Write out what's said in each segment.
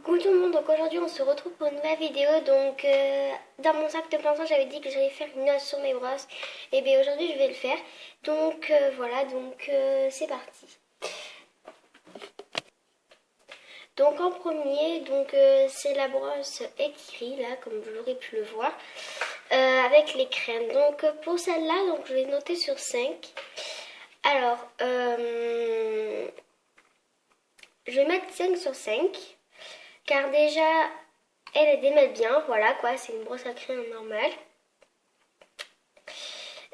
Coucou tout le monde, donc aujourd'hui on se retrouve pour une nouvelle vidéo. Donc dans mon sac de pinceau j'avais dit que j'allais faire une note sur mes brosses. Et bien aujourd'hui je vais le faire. Donc voilà, donc c'est parti. Donc en premier, donc c'est la brosse Ekiri là, comme vous l'aurez pu le voir, avec les crèmes. Donc pour celle-là, donc je vais noter sur 5. Alors je vais mettre 5 sur 5. Car déjà, elle démêle bien, voilà quoi, c'est une brosse à crème normale.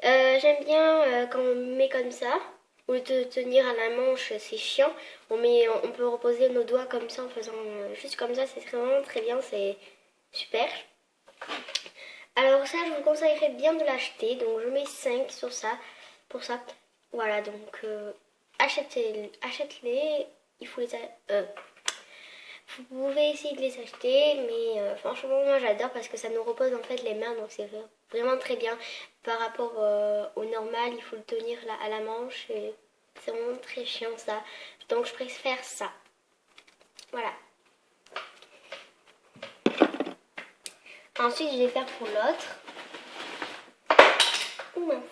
J'aime bien quand on met comme ça, au lieu de tenir à la manche, c'est chiant. On peut reposer nos doigts comme ça en faisant juste comme ça, c'est vraiment très bien, c'est super. Alors ça, je vous conseillerais bien de l'acheter, donc je mets 5 sur ça, pour ça. Voilà, donc achète-les, il faut les... Vous pouvez essayer de les acheter, mais franchement moi j'adore parce que ça nous repose en fait les mains, donc c'est vraiment très bien. Par rapport au normal, il faut le tenir là, à la manche et c'est vraiment très chiant ça. Donc je préfère ça. Voilà. Ensuite je vais faire pour l'autre. Ouh mince,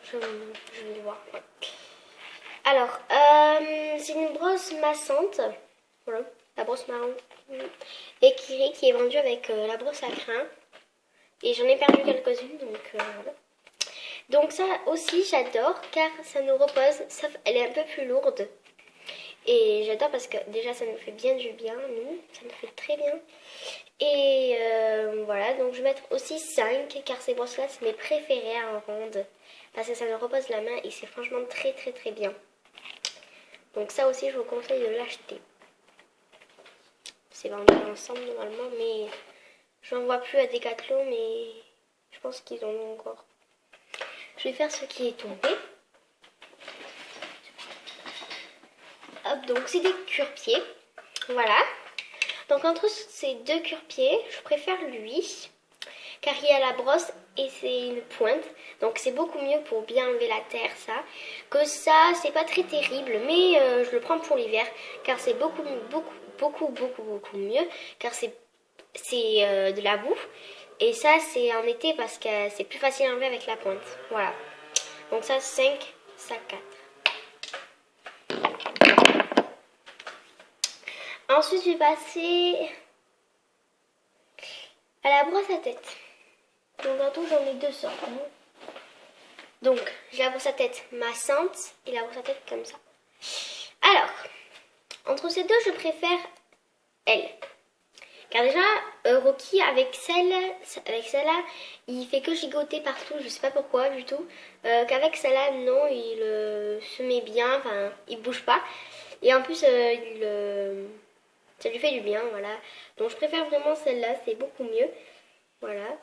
je vais le voir. Ouais. Alors, c'est une brosse massante. Voilà. La brosse marron Ekiri qui est vendue avec la brosse à crin. Et j'en ai perdu quelques-unes, donc voilà. Donc ça aussi j'adore car ça nous repose, sauf elle est un peu plus lourde. Et j'adore parce que déjà ça nous fait bien du bien, nous, ça nous fait très bien. Et voilà, donc je vais mettre aussi 5 car ces brosses là c'est mes préférées en ronde. Parce que ça nous repose la main et c'est franchement très très très bien. Donc ça aussi je vous conseille de l'acheter. C'est vendu ensemble normalement, mais je n'en vois plus à Decathlon, mais je pense qu'ils en ont encore. Je vais faire ce qui est tombé. Hop, donc c'est des cure-pieds. Voilà. Donc entre ces deux cure-pieds, je préfère lui, car il y a la brosse et c'est une pointe. Donc c'est beaucoup mieux pour bien enlever la terre, ça. Que ça, c'est pas très terrible, mais je le prends pour l'hiver, car c'est beaucoup mieux, car c'est de la boue. Et ça, c'est en été parce que c'est plus facile à enlever avec la pointe. Voilà. Donc ça, 5, ça 4. Ensuite, je vais passer à la brosse à tête. Donc en tout, j'en ai deux sortes. Donc, j'ai la brosse à tête massante et la brosse à tête comme ça. Alors, entre ces deux, je préfère elle. Car déjà, Rocky, avec celle-là, il fait que gigoter partout, je sais pas pourquoi du tout. Qu'avec celle-là, non, il se met bien, enfin, il bouge pas. Et en plus, ça lui fait du bien, voilà. Donc je préfère vraiment celle-là, c'est beaucoup mieux. Voilà.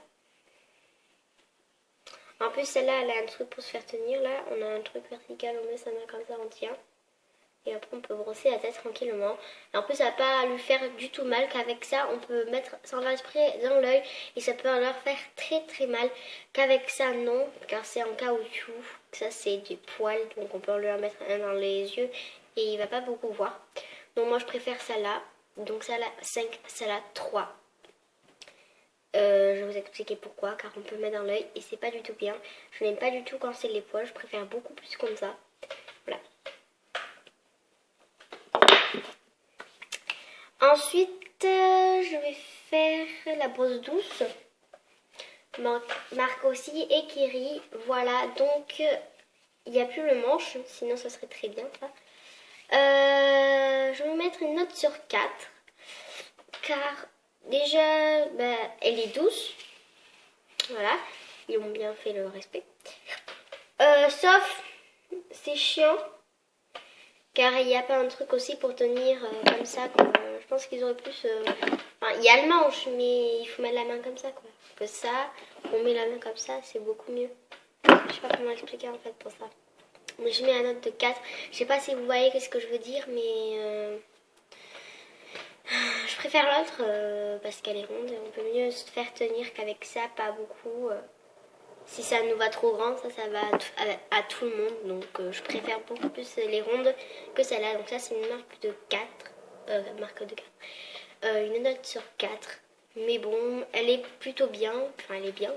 En plus, celle-là, elle a un truc pour se faire tenir, là. On a un truc vertical, on met sa main comme ça, on tient. Et après on peut brosser la tête tranquillement. Et en plus ça va pas lui faire du tout mal, qu'avec ça on peut mettre sans faire exprès dans l'œil et ça peut leur faire très très mal. Qu'avec ça non, car c'est en caoutchouc, ça c'est du poil, donc on peut leur mettre un dans les yeux et il va pas beaucoup voir. Donc moi je préfère celle-là, donc celle-là 5, celle-là 3. Je vais vous expliquer pourquoi, car on peut le mettre dans l'œil et c'est pas du tout bien. Je n'aime pas du tout quand c'est les poils, je préfère beaucoup plus comme ça. Voilà. Ensuite, je vais faire la brosse douce. Marque aussi Ekiri. Voilà, donc il n'y a plus le manche, sinon ça serait très bien ça. Je vais mettre une note sur 4. Car déjà, elle est douce. Voilà, ils ont bien fait le respect. Sauf, c'est chiant. Car il n'y a pas un truc aussi pour tenir comme ça. Je pense qu'ils auraient plus... Enfin, il y a le manche, mais il faut mettre la main comme ça. Quoi. Que ça, on met la main comme ça, c'est beaucoup mieux. Je sais pas comment expliquer en fait pour ça. Mais je mets la note de 4. Je sais pas si vous voyez ce que je veux dire, mais... je préfère l'autre parce qu'elle est ronde. On peut mieux se faire tenir qu'avec ça, pas beaucoup. Si ça nous va trop grand, ça va à tout le monde. Donc je préfère beaucoup plus les rondes que celle-là. Donc ça c'est une marque de 4. Marque de 4. une note sur 4. Mais bon, elle est plutôt bien. Enfin, elle est bien.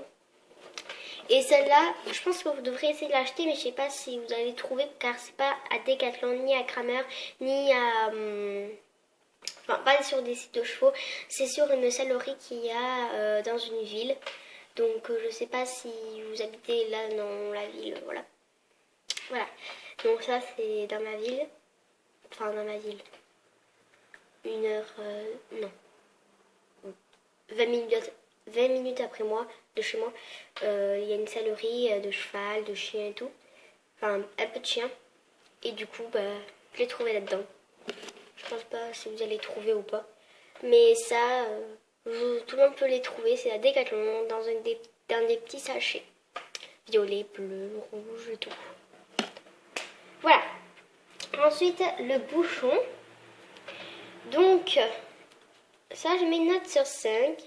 Et celle-là, je pense que vous devrez essayer de l'acheter, mais je sais pas si vous allez trouver, car c'est pas à Decathlon, ni à Kramer, ni à... enfin, pas sur des sites de chevaux. C'est sur une sellerie qu'il y a dans une ville. Donc, je sais pas si vous habitez là dans la ville, voilà. Voilà. Donc ça, c'est dans ma ville. Enfin, dans ma ville. 1 heure... non. 20 minutes après moi, de chez moi, il y a une sellerie de cheval, de chien et tout. Enfin, un peu de chien. Et du coup, bah, je l'ai trouvé là-dedans. Je pense pas si vous allez trouver ou pas. Mais ça, tout le monde peut les trouver. C'est à Decathlon, dans des petits sachets. Violet, bleu, rouge et tout. Voilà. Ensuite, le bouchon. Donc, ça, je mets une note sur 5.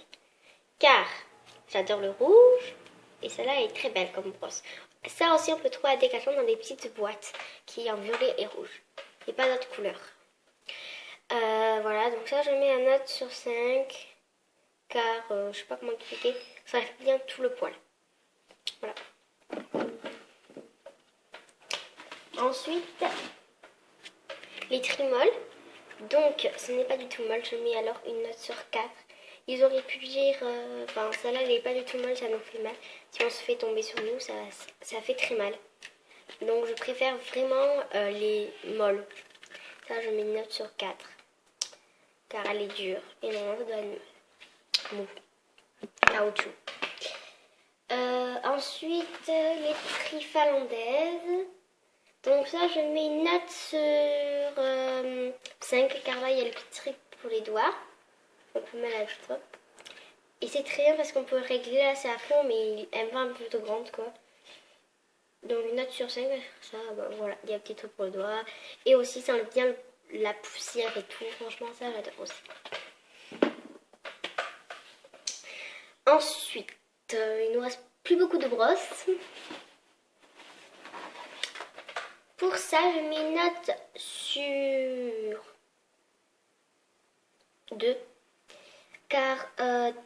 Car j'adore le rouge. Et celle-là est très belle comme brosse. Ça aussi, on peut trouver à Decathlon dans des petites boîtes qui est en violet et rouge. Et pas d'autres couleurs. Voilà, donc ça, je mets une note sur 5. Car, je sais pas comment expliquer, ça fait bien tout le poil. Voilà. Ensuite, les trimolles. Donc, ce n'est pas du tout molle. Je mets alors une note sur 4. Ils auraient pu dire, enfin, celle-là, elle n'est pas du tout molle, ça nous fait mal. Si on se fait tomber sur nous, ça fait très mal. Donc, je préfère vraiment les molles. Ça, je mets une note sur 4. Car elle est dure. Et non, ça doit être mou. Caoutchouc. Ensuite, les trifalandaises. Donc ça, je mets une note sur 5, car là, il y a le petit trip pour les doigts. On peut mettre la petite. Et c'est très bien parce qu'on peut régler là, c'est à fond, mais elle va un peu trop grande, quoi. Donc une note sur 5, ça, bah, voilà, il y a un petit truc pour le doigt. Et aussi, ça enlève bien la poussière et tout. Franchement, ça, j'adore aussi. Ensuite, il nous reste plus beaucoup de brosses. Pour ça, je mets une note sur 2. Car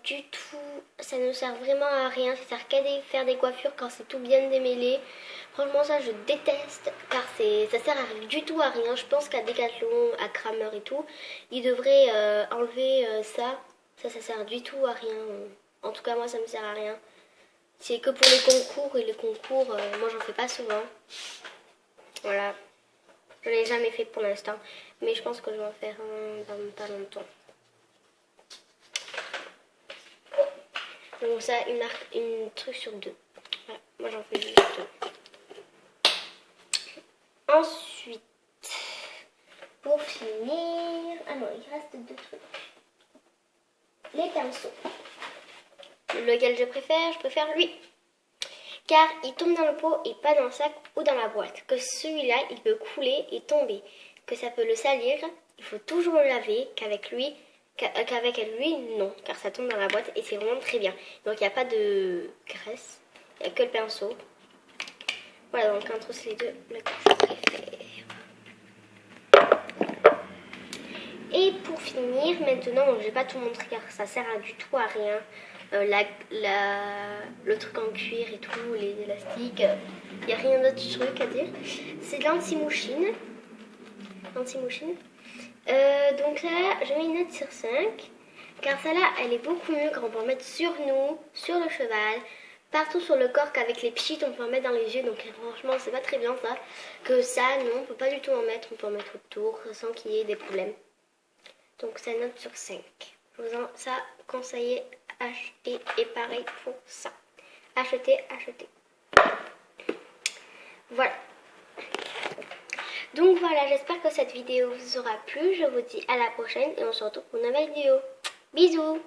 du tout, ça ne sert vraiment à rien. Ça sert qu'à faire des coiffures quand c'est tout bien démêlé. Franchement, ça, je déteste. Car ça sert du tout à rien. Je pense qu'à Decathlon, à Kramer et tout, ils devraient enlever ça. Ça sert du tout à rien. En tout cas, moi, ça me sert à rien. C'est que pour les concours. Et les concours, moi, j'en fais pas souvent. Voilà. Je ne l'ai jamais fait pour l'instant. Mais je pense que je vais en faire un dans pas longtemps. Donc ça, une truc sur 2. Voilà. Moi, j'en fais juste 2. Ensuite, pour finir... Ah non, il reste 2 trucs. Les pinceaux. Lequel je préfère lui. Car il tombe dans le pot et pas dans le sac ou dans la boîte. Que celui-là, il peut couler et tomber. Que ça peut le salir. Il faut toujours le laver. Qu'avec lui, non. Car ça tombe dans la boîte et c'est vraiment très bien. Donc il n'y a pas de graisse. Il n'y a que le pinceau. Voilà, donc entre ces deux, lequel je préfère. Et pour finir, maintenant, donc je vais pas tout montrer car ça sert du tout à rien. Le truc en cuir et tout, les élastiques, il n'y a rien d'autre truc à dire. C'est l'anti-mouchine. Donc là, je mets une note sur 5. Car celle-là, elle est beaucoup mieux quand on peut en mettre sur nous, sur le cheval, partout sur le corps qu'avec les pchites, on peut en mettre dans les yeux. Donc franchement, c'est pas très bien ça. Que ça, non, on peut pas du tout en mettre. On peut en mettre autour sans qu'il y ait des problèmes. Donc ça note sur 5. Je vous en conseille acheter et pareil pour ça. Acheter. Voilà. Donc voilà, j'espère que cette vidéo vous aura plu. Je vous dis à la prochaine et on se retrouve pour une nouvelle vidéo. Bisous!